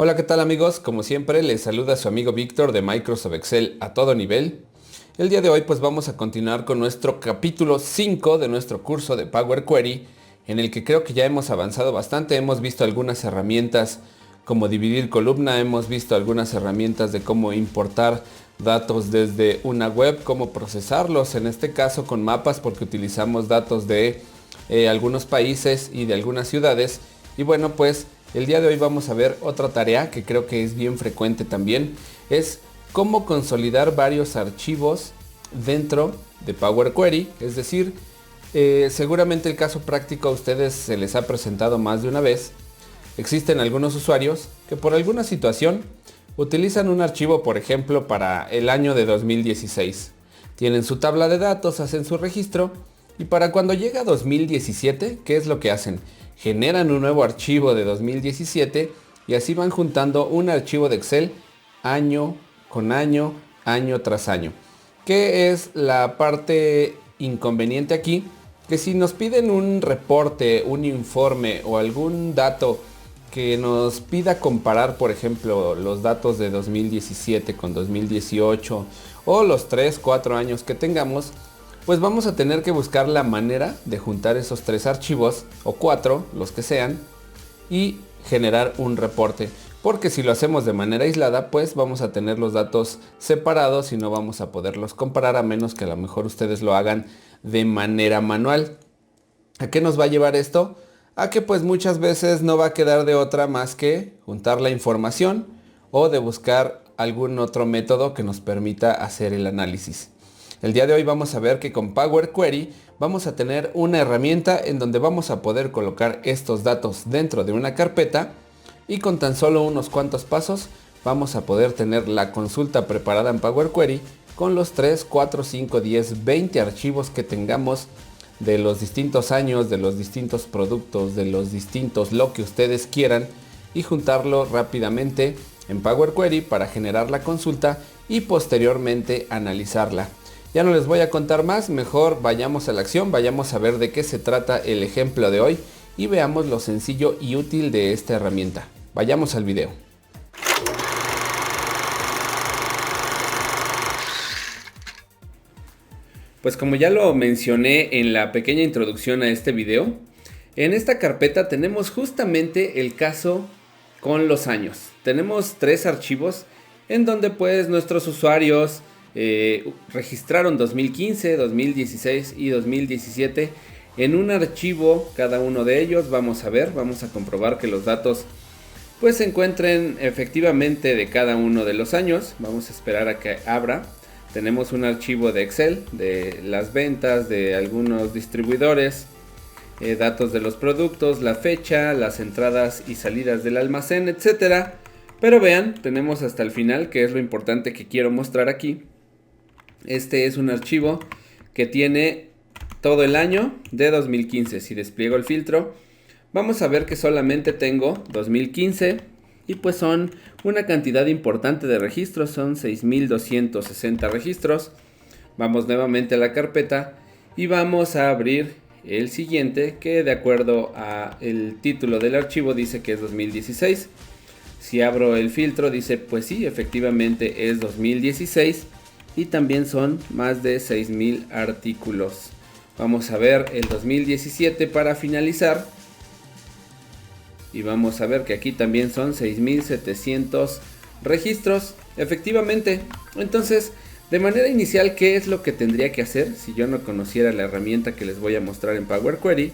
Hola, ¿qué tal amigos? Como siempre, les saluda su amigo Víctor de Microsoft Excel a todo nivel. El día de hoy pues vamos a continuar con nuestro capítulo 5 de nuestro curso de Power Query, en el que creo que ya hemos avanzado bastante. Hemos visto algunas herramientas como dividir columna, hemos visto algunas herramientas de cómo importar datos desde una web, cómo procesarlos, en este caso con mapas porque utilizamos datos de algunos países y de algunas ciudades. Y bueno, pues el día de hoy vamos a ver otra tarea que creo que es bien frecuente también, es cómo consolidar varios archivos dentro de Power Query. Es decir, seguramente el caso práctico a ustedes se les ha presentado más de una vez. Existen algunos usuarios que por alguna situación utilizan un archivo, por ejemplo, para el año de 2016. Tienen su tabla de datos, hacen su registro y para cuando llega 2017, ¿qué es lo que hacen? Generan un nuevo archivo de 2017 y así van juntando un archivo de Excel año con año, año tras año. ¿Qué es la parte inconveniente aquí? Que si nos piden un reporte, un informe o algún dato que nos pida comparar, por ejemplo, los datos de 2017 con 2018 o los 3, 4 años que tengamos, pues vamos a tener que buscar la manera de juntar esos 3 archivos o 4, los que sean, y generar un reporte. Porque si lo hacemos de manera aislada, pues vamos a tener los datos separados y no vamos a poderlos comparar, a menos que a lo mejor ustedes lo hagan de manera manual. ¿A qué nos va a llevar esto? A que pues muchas veces no va a quedar de otra más que juntar la información o de buscar algún otro método que nos permita hacer el análisis. El día de hoy vamos a ver que con Power Query vamos a tener una herramienta en donde vamos a poder colocar estos datos dentro de una carpeta y con tan solo unos cuantos pasos vamos a poder tener la consulta preparada en Power Query con los 3, 4, 5, 10, 20 archivos que tengamos de los distintos años, de los distintos productos, de los distintos lo que ustedes quieran y juntarlo rápidamente en Power Query para generar la consulta y posteriormente analizarla. Ya no les voy a contar más, mejor vayamos a la acción, vayamos a ver de qué se trata el ejemplo de hoy y veamos lo sencillo y útil de esta herramienta. Vayamos al video. Pues como ya lo mencioné en la pequeña introducción a este video, en esta carpeta tenemos justamente el caso con los años. Tenemos 3 archivos en donde pues nuestros usuarios registraron 2015, 2016 y 2017 en un archivo cada uno de ellos. Vamos a comprobar que los datos pues se encuentren efectivamente de cada uno de los años. Vamos a esperar a que abra. Tenemos un archivo de Excel de las ventas de algunos distribuidores, datos de los productos, la fecha, las entradas y salidas del almacén, etcétera. Pero vean, tenemos hasta el final, que es lo importante que quiero mostrar aquí. Este es un archivo que tiene todo el año de 2015. Si despliego el filtro, vamos a ver que solamente tengo 2015 y pues son una cantidad importante de registros, son 6260 registros. Vamos nuevamente a la carpeta y vamos a abrir el siguiente, que de acuerdo a el título del archivo dice que es 2016. Si abro el filtro dice pues sí, efectivamente es 2016 y también son más de 6000 artículos. Vamos a ver el 2017 para finalizar y vamos a ver que aquí también son 6700 registros, efectivamente. Entonces, de manera inicial, ¿qué es lo que tendría que hacer si yo no conociera la herramienta que les voy a mostrar en Power Query?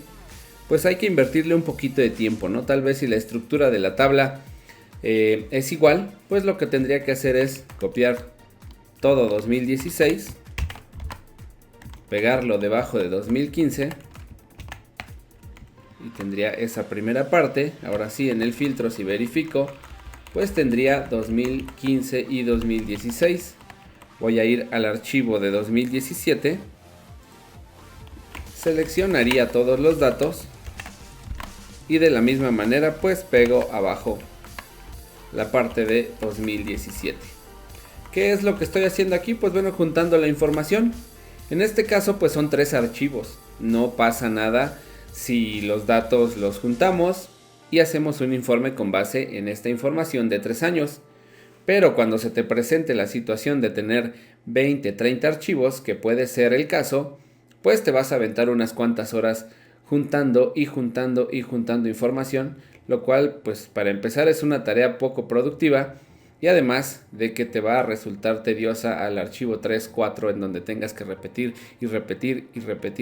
Pues hay que invertirle un poquito de tiempo, ¿no? Tal vez si la estructura de la tabla es igual, pues lo que tendría que hacer es copiar todo 2016, pegarlo debajo de 2015 y tendría esa primera parte. Ahora sí, en el filtro, si verifico, pues tendría 2015 y 2016. Voy a ir al archivo de 2017, seleccionaría todos los datos y de la misma manera pues pego abajo la parte de 2017. ¿Qué es lo que estoy haciendo aquí? Pues bueno, juntando la información. En este caso pues son 3 archivos, no pasa nada si los datos los juntamos y hacemos un informe con base en esta información de 3 años. Pero cuando se te presente la situación de tener 20, 30 archivos, que puede ser el caso, pues te vas a aventar unas cuantas horas juntando información, lo cual pues para empezar es una tarea poco productiva y además de que te va a resultar tediosa al archivo 3, 4 en donde tengas que repetir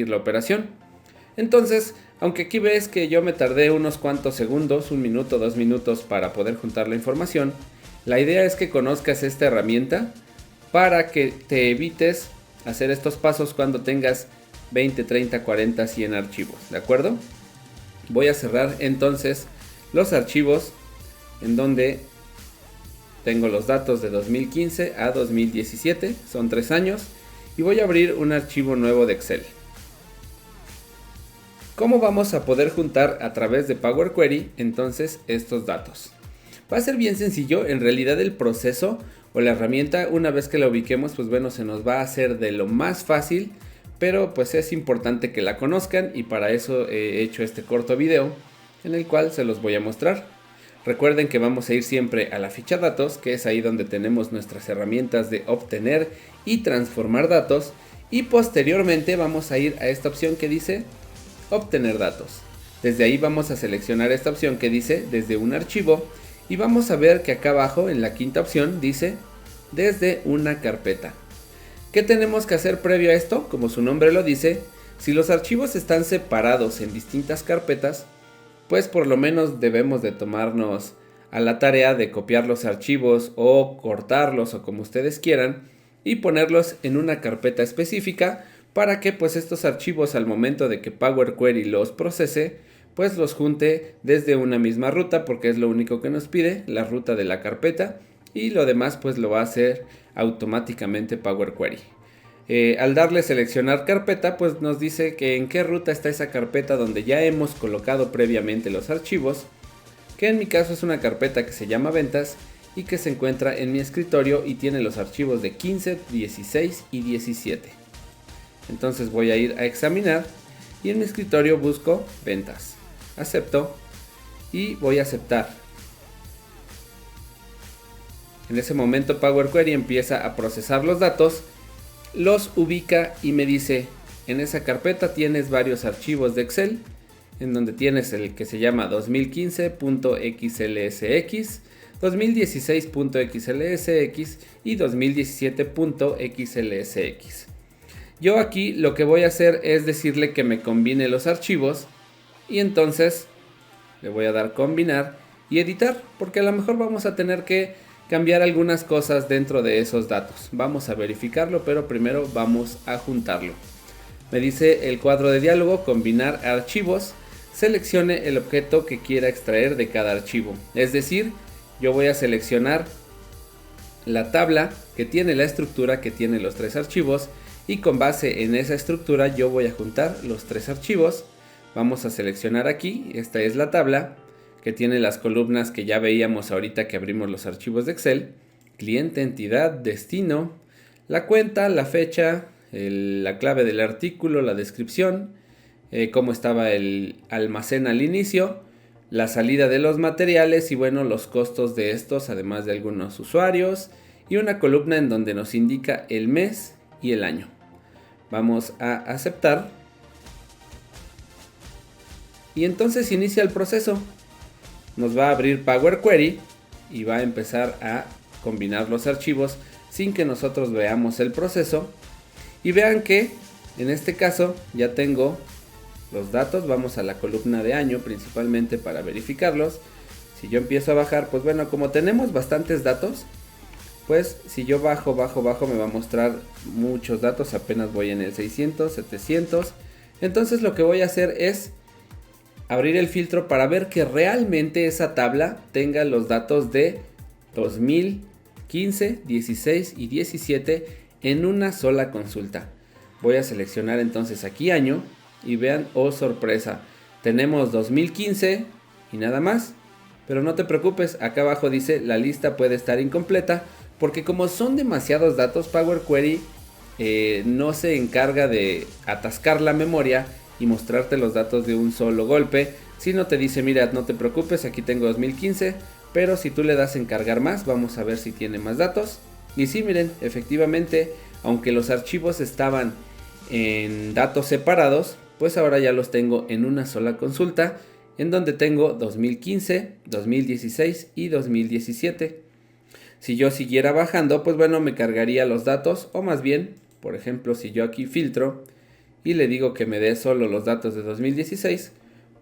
la operación. Entonces, aunque aquí ves que yo me tardé unos cuantos segundos, 1 minuto, 2 minutos para poder juntar la información, la idea es que conozcas esta herramienta para que te evites hacer estos pasos cuando tengas 20, 30, 40, 100 archivos, ¿de acuerdo? Voy a cerrar entonces los archivos en donde tengo los datos de 2015 a 2017, son 3 años, y voy a abrir un archivo nuevo de Excel. ¿Cómo vamos a poder juntar a través de Power Query entonces estos datos? Va a ser bien sencillo, en realidad el proceso o la herramienta, una vez que la ubiquemos, pues bueno, se nos va a hacer de lo más fácil, pero pues es importante que la conozcan y para eso he hecho este corto video en el cual se los voy a mostrar. Recuerden que vamos a ir siempre a la ficha datos, que es ahí donde tenemos nuestras herramientas de obtener y transformar datos, y posteriormente vamos a ir a esta opción que dice obtener datos. Desde ahí vamos a seleccionar esta opción que dice desde un archivo. Y vamos a ver que acá abajo en la quinta opción dice desde una carpeta. ¿Qué tenemos que hacer previo a esto? Como su nombre lo dice, si los archivos están separados en distintas carpetas, pues por lo menos debemos de tomarnos a la tarea de copiar los archivos o cortarlos o como ustedes quieran y ponerlos en una carpeta específica para que pues estos archivos al momento de que Power Query los procese, pues los junte desde una misma ruta, porque es lo único que nos pide, la ruta de la carpeta, y lo demás pues lo va a hacer automáticamente Power Query. Al darle seleccionar carpeta, pues nos dice que en qué ruta está esa carpeta donde ya hemos colocado previamente los archivos, que en mi caso es una carpeta que se llama ventas y que se encuentra en mi escritorio y tiene los archivos de 15, 16 y 17. Entonces voy a ir a examinar y en mi escritorio busco ventas. Acepto y voy a aceptar. En ese momento Power Query empieza a procesar los datos, los ubica y me dice, en esa carpeta tienes varios archivos de Excel, en donde tienes el que se llama 2015.xlsx, 2016.xlsx y 2017.xlsx. Yo aquí lo que voy a hacer es decirle que me combine los archivos y entonces le voy a dar combinar y editar, porque a lo mejor vamos a tener que cambiar algunas cosas dentro de esos datos. Vamos a verificarlo, pero primero vamos a juntarlo. Me dice el cuadro de diálogo, combinar archivos, seleccione el objeto que quiera extraer de cada archivo. Es decir, yo voy a seleccionar la tabla que tiene la estructura que tiene los 3 archivos y con base en esa estructura yo voy a juntar los 3 archivos. Vamos a seleccionar aquí, esta es la tabla que tiene las columnas que ya veíamos ahorita que abrimos los archivos de Excel: cliente, entidad, destino, la cuenta, la fecha, la clave del artículo, la descripción, cómo estaba el almacén al inicio, la salida de los materiales y bueno, los costos de estos, además de algunos usuarios, y una columna en donde nos indica el mes y el año. Vamos a aceptar y entonces inicia el proceso. Nos va a abrir Power Query y va a empezar a combinar los archivos sin que nosotros veamos el proceso. Y vean que en este caso ya tengo los datos. Vamos a la columna de año principalmente para verificarlos. Si yo empiezo a bajar, pues bueno, como tenemos bastantes datos, pues si yo bajo me va a mostrar muchos datos. Apenas voy en el 600, 700. Entonces lo que voy a hacer es abrir el filtro para ver que realmente esa tabla tenga los datos de 2015, 16 y 17 en una sola consulta. Voy a seleccionar entonces aquí año y vean, oh sorpresa, tenemos 2015 y nada más. Pero no te preocupes, acá abajo dice la lista puede estar incompleta, porque como son demasiados datos, Power Query no se encarga de atascar la memoria y mostrarte los datos de un solo golpe, Si no te dice, mira, no te preocupes, aquí tengo 2015, pero si tú le das en cargar más, vamos a ver si tiene más datos. Y sí, miren, efectivamente, aunque los archivos estaban en datos separados, pues ahora ya los tengo en una sola consulta, en donde tengo 2015, 2016 y 2017. Si yo siguiera bajando, pues bueno, me cargaría los datos, o más bien, por ejemplo, si yo aquí filtro y le digo que me dé solo los datos de 2016,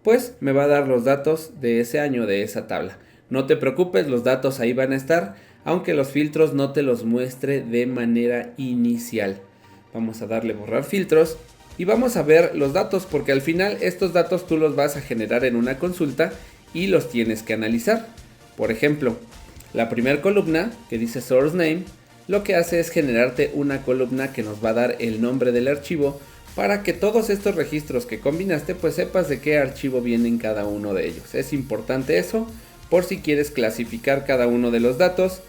pues me va a dar los datos de ese año, de esa tabla. No te preocupes, los datos ahí van a estar, aunque los filtros no te los muestre de manera inicial. Vamos a darle borrar filtros y vamos a ver los datos, porque al final estos datos tú los vas a generar en una consulta y los tienes que analizar. Por ejemplo, la primera columna que dice source name, lo que hace es generarte una columna que nos va a dar el nombre del archivo, para que todos estos registros que combinaste pues sepas de qué archivo vienen cada uno de ellos. Es importante eso por si quieres clasificar cada uno de los datos.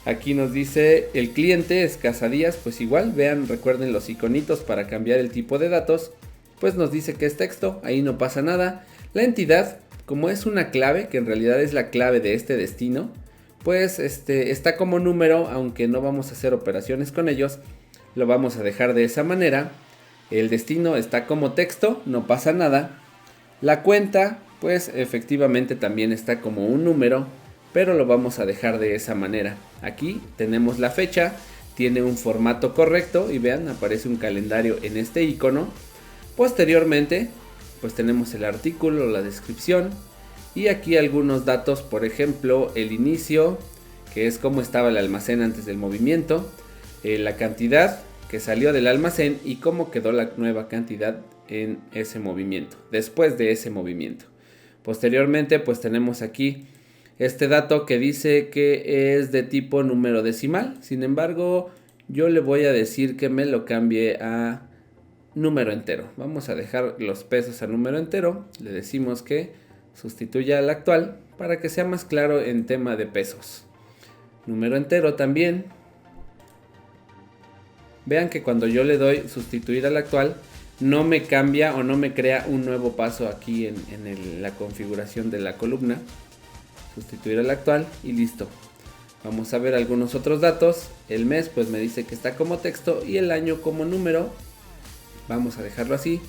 Aquí nos dice el cliente es Casadías, pues igual vean, recuerden los iconitos para cambiar el tipo de datos, pues nos dice que es texto, ahí no pasa nada. La entidad, como es una clave, que en realidad es la clave de este destino, pues está como número, aunque no vamos a hacer operaciones con ellos, lo vamos a dejar de esa manera. El destino está como texto, no pasa nada. La cuenta, pues efectivamente también está como un número, pero lo vamos a dejar de esa manera. Aquí tenemos la fecha, tiene un formato correcto y vean, aparece un calendario en este icono. Posteriormente, pues tenemos el artículo, la descripción y aquí algunos datos, por ejemplo, el inicio, que es cómo estaba el almacén antes del movimiento, la cantidad que salió del almacén y cómo quedó la nueva cantidad en ese movimiento, después de ese movimiento. Posteriormente, pues tenemos aquí este dato que dice que es de tipo número decimal. Sin embargo, yo le voy a decir que me lo cambie a número entero. Vamos a dejar los pesos a número entero. Le decimos que sustituya al actual para que sea más claro en tema de pesos. Número entero también. Vean que cuando yo le doy sustituir al actual, no me cambia o no me crea un nuevo paso aquí en la configuración de la columna. Sustituir al actual y listo. Vamos a ver algunos otros datos. El mes pues me dice que está como texto y el año como número. Vamos a dejarlo así.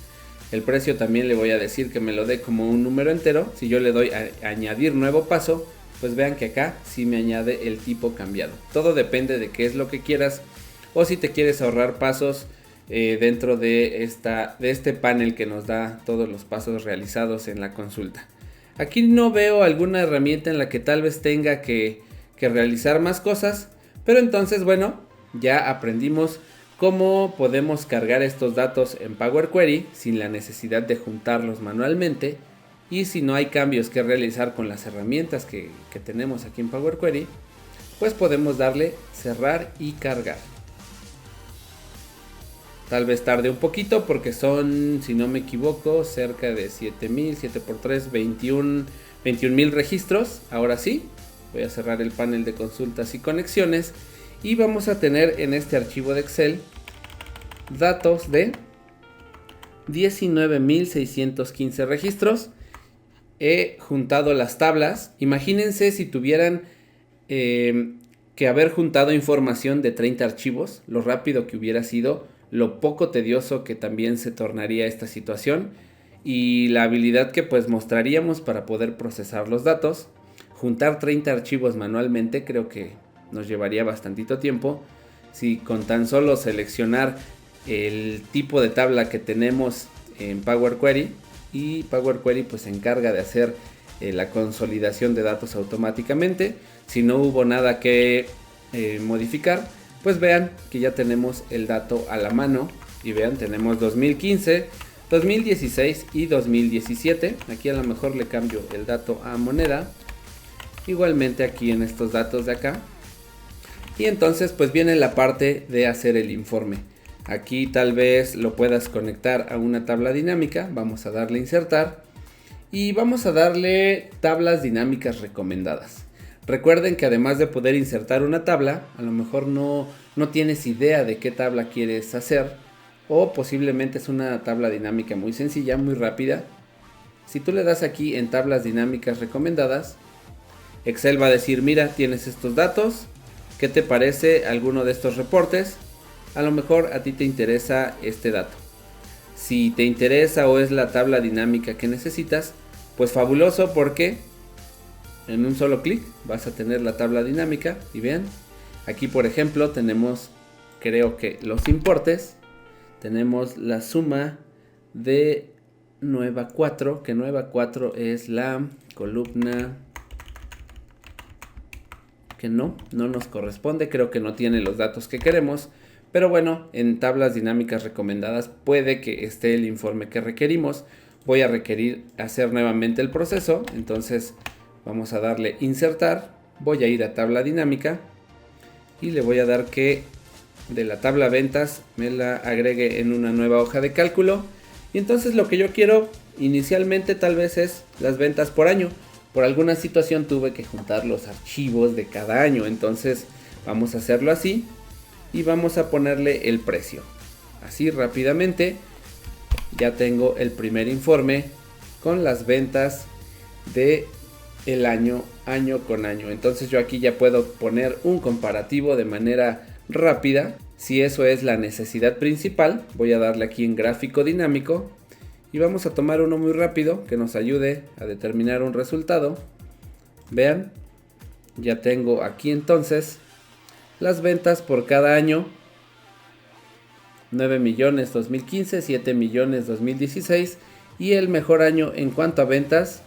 El precio también le voy a decir que me lo dé como un número entero. Si yo le doy a añadir nuevo paso, pues vean que acá sí me añade el tipo cambiado. Todo depende de qué es lo que quieras, o si te quieres ahorrar pasos dentro de este panel que nos da todos los pasos realizados en la consulta. Aquí no veo alguna herramienta en la que tal vez tenga que realizar más cosas, pero entonces bueno, ya aprendimos cómo podemos cargar estos datos en Power Query sin la necesidad de juntarlos manualmente, y si no hay cambios que realizar con las herramientas que tenemos aquí en Power Query, pues podemos darle cerrar y cargar. Tal vez tarde un poquito porque son, si no me equivoco, cerca de 7000, 7 por 3, 21,000 registros. Ahora sí, voy a cerrar el panel de consultas y conexiones y vamos a tener en este archivo de Excel datos de 19,615 registros. He juntado las tablas. Imagínense si tuvieran que haber juntado información de 30 archivos, lo rápido que hubiera sido, lo poco tedioso que también se tornaría esta situación y la habilidad que pues mostraríamos para poder procesar los datos. Juntar 30 archivos manualmente creo que nos llevaría bastantito tiempo. Si con tan solo seleccionar el tipo de tabla que tenemos en Power Query, y Power Query pues se encarga de hacer la consolidación de datos automáticamente. Si no hubo nada que modificar, pues vean que ya tenemos el dato a la mano y vean, tenemos 2015, 2016 y 2017. Aquí a lo mejor le cambio el dato a moneda, igualmente aquí en estos datos de acá, y entonces pues viene la parte de hacer el informe. Aquí tal vez lo puedas conectar a una tabla dinámica. Vamos a darle insertar y vamos a darle tablas dinámicas recomendadas. Recuerden que además de poder insertar una tabla, a lo mejor no tienes idea de qué tabla quieres hacer, o posiblemente es una tabla dinámica muy sencilla, muy rápida. Si tú le das aquí en tablas dinámicas recomendadas, Excel va a decir, mira, tienes estos datos, ¿qué te parece alguno de estos reportes? A lo mejor a ti te interesa este dato. Si te interesa o es la tabla dinámica que necesitas, pues fabuloso, porque en un solo clic vas a tener la tabla dinámica. Y vean, aquí por ejemplo tenemos, creo que los importes, tenemos la suma de nueva 4, que nueva 4 es la columna que no nos corresponde, creo que no tiene los datos que queremos, pero bueno, en tablas dinámicas recomendadas puede que esté el informe que requerimos. Voy a requerir hacer nuevamente el proceso, entonces vamos a darle insertar, voy a ir a tabla dinámica y le voy a dar que de la tabla ventas me la agregue en una nueva hoja de cálculo. Y entonces lo que yo quiero inicialmente tal vez es las ventas por año. Por alguna situación tuve que juntar los archivos de cada año, entonces vamos a hacerlo así y vamos a ponerle el precio. Así rápidamente ya tengo el primer informe con las ventas de el año con año. Entonces yo aquí ya puedo poner un comparativo de manera rápida. Si eso es la necesidad principal, voy a darle aquí en gráfico dinámico y vamos a tomar uno muy rápido que nos ayude a determinar un resultado. Vean, ya tengo aquí entonces las ventas por cada año: 9 millones 2015, 7 millones 2016 y el mejor año en cuanto a ventas,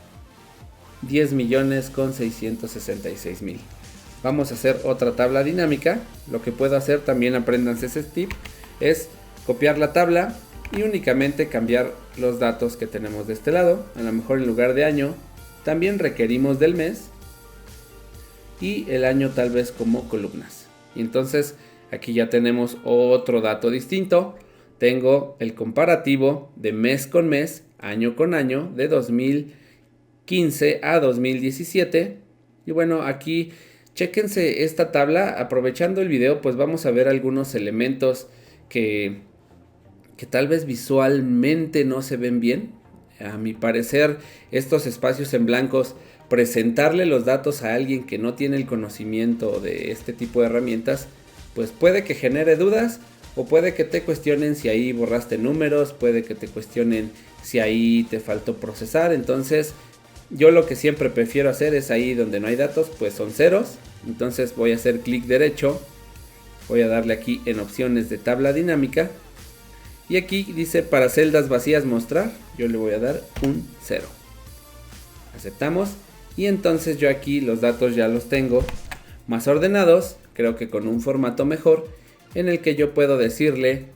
10 millones con 666 mil. Vamos a hacer otra tabla dinámica. Lo que puedo hacer, también apréndanse ese tip, es copiar la tabla y únicamente cambiar los datos que tenemos de este lado. A lo mejor en lugar de año también requerimos del mes y el año tal vez como columnas. Y entonces aquí ya tenemos otro dato distinto. Tengo el comparativo de mes con mes, año con año, de 2015 a 2017. Y bueno, aquí chéquense esta tabla. Aprovechando el video, pues vamos a ver algunos elementos que tal vez visualmente no se ven bien. A mi parecer, estos espacios en blancos, presentarle los datos a alguien que no tiene el conocimiento de este tipo de herramientas, pues puede que genere dudas, o puede que te cuestionen si ahí borraste números, puede que te cuestionen si ahí te faltó procesar. Entonces yo lo que siempre prefiero hacer es ahí donde no hay datos, pues son ceros. Entonces voy a hacer clic derecho, voy a darle aquí en opciones de tabla dinámica y aquí dice para celdas vacías mostrar, yo le voy a dar un 0. Aceptamos y entonces yo aquí los datos ya los tengo más ordenados, creo que con un formato mejor, en el que yo puedo decirle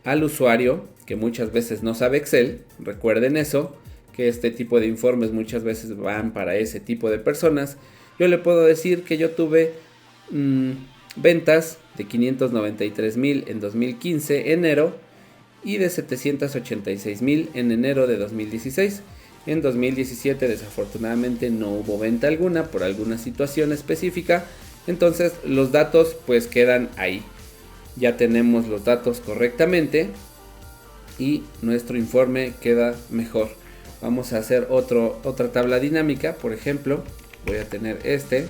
al usuario, que muchas veces no sabe Excel, recuerden eso, que este tipo de informes muchas veces van para ese tipo de personas. Yo le puedo decir que yo tuve ventas de 593 mil en 2015 enero y de 786 mil en enero de 2016. En 2017 desafortunadamente no hubo venta alguna por alguna situación específica. Entonces los datos pues quedan ahí. Ya tenemos los datos correctamente y nuestro informe queda mejor. Vamos a hacer otra tabla dinámica. Por ejemplo, voy a tener este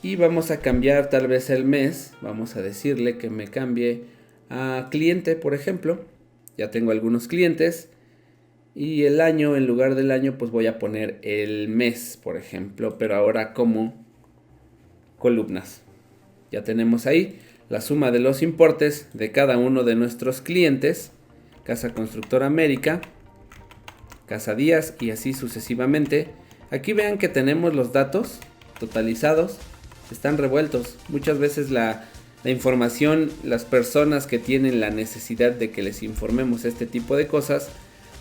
y vamos a cambiar tal vez el mes. Vamos a decirle que me cambie a cliente, por ejemplo. Ya tengo algunos clientes. Y el año, en lugar del año, pues voy a poner el mes, por ejemplo, pero ahora como columnas. Ya tenemos ahí la suma de los importes de cada uno de nuestros clientes: Casa Constructora América, Casa Díaz y así sucesivamente. Aquí vean que tenemos los datos totalizados, están revueltos. Muchas veces la información, las personas que tienen la necesidad de que les informemos este tipo de cosas,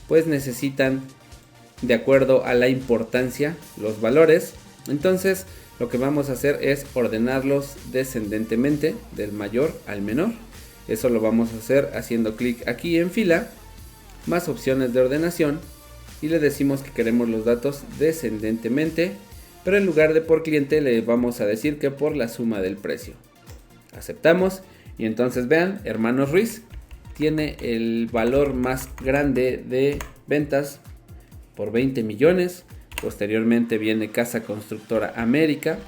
pues necesitan, de acuerdo a la importancia, los valores. Entonces lo que vamos a hacer es ordenarlos descendentemente, del mayor al menor. Eso lo vamos a hacer haciendo clic aquí en fila, más opciones de ordenación, y le decimos que queremos los datos descendentemente, pero en lugar de por cliente le vamos a decir que por la suma del precio. Aceptamos y entonces vean, Hermanos Ruiz tiene el valor más grande de ventas por 20 millones. Posteriormente viene Casa Constructora América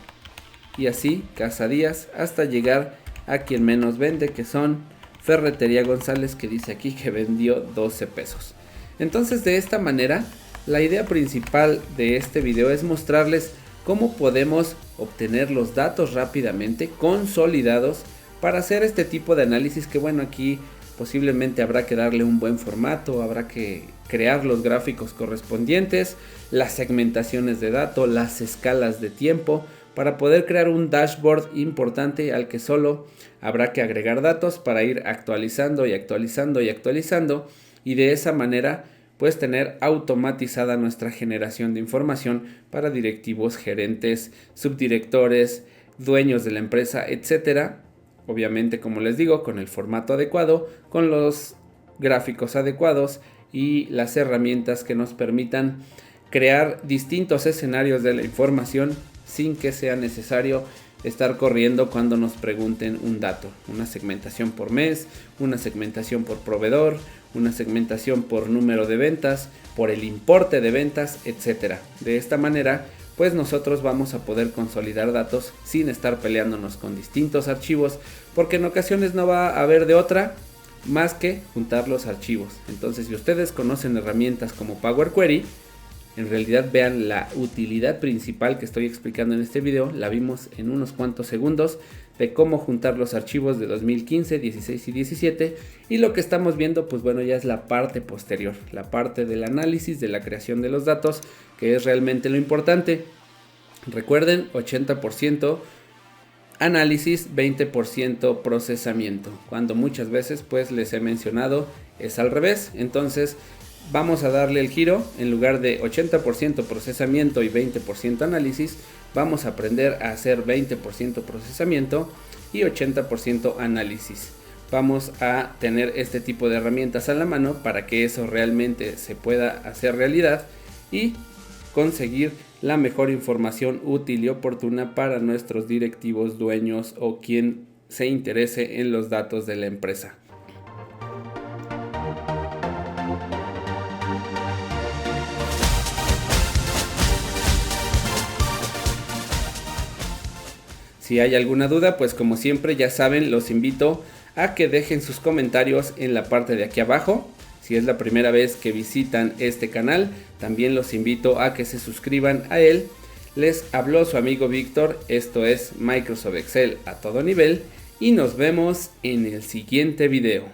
y así Casa Díaz hasta llegar a quien menos vende, que son Ferretería González, que dice aquí que vendió 12 pesos. Entonces, de esta manera, la idea principal de este video es mostrarles cómo podemos obtener los datos rápidamente, consolidados, para hacer este tipo de análisis que, bueno, aquí posiblemente habrá que darle un buen formato, habrá que crear los gráficos correspondientes, las segmentaciones de datos, las escalas de tiempo, para poder crear un dashboard importante al que solo habrá que agregar datos para ir actualizando y actualizando y actualizando, y de esa manera pues tener automatizada nuestra generación de información para directivos, gerentes, subdirectores, dueños de la empresa, etcétera. Obviamente, como les digo, con el formato adecuado, con los gráficos adecuados y las herramientas que nos permitan crear distintos escenarios de la información sin que sea necesario estar corriendo cuando nos pregunten un dato. Una segmentación por mes, una segmentación por proveedor, una segmentación por número de ventas, por el importe de ventas, etcétera. De esta manera, pues nosotros vamos a poder consolidar datos sin estar peleándonos con distintos archivos, porque en ocasiones no va a haber de otra más que juntar los archivos. Entonces, si ustedes conocen herramientas como Power Query, en realidad vean la utilidad principal que estoy explicando en este video. La vimos en unos cuantos segundos de cómo juntar los archivos de 2015, 16 y 17, y lo que estamos viendo, pues bueno, ya es la parte posterior, la parte del análisis, de la creación de los datos, que es realmente lo importante. Recuerden, 80% análisis, 20% procesamiento, cuando muchas veces pues les he mencionado es al revés. Entonces vamos a darle el giro, en lugar de 80% procesamiento y 20% análisis, vamos a aprender a hacer 20% procesamiento y 80% análisis. Vamos a tener este tipo de herramientas a la mano para que eso realmente se pueda hacer realidad y conseguir la mejor información útil y oportuna para nuestros directivos, dueños o quien se interese en los datos de la empresa. Si hay alguna duda, pues como siempre ya saben, los invito a que dejen sus comentarios en la parte de aquí abajo. Si es la primera vez que visitan este canal, también los invito a que se suscriban a él. Les habló su amigo Víctor, esto es Microsoft Excel a todo nivel y nos vemos en el siguiente video.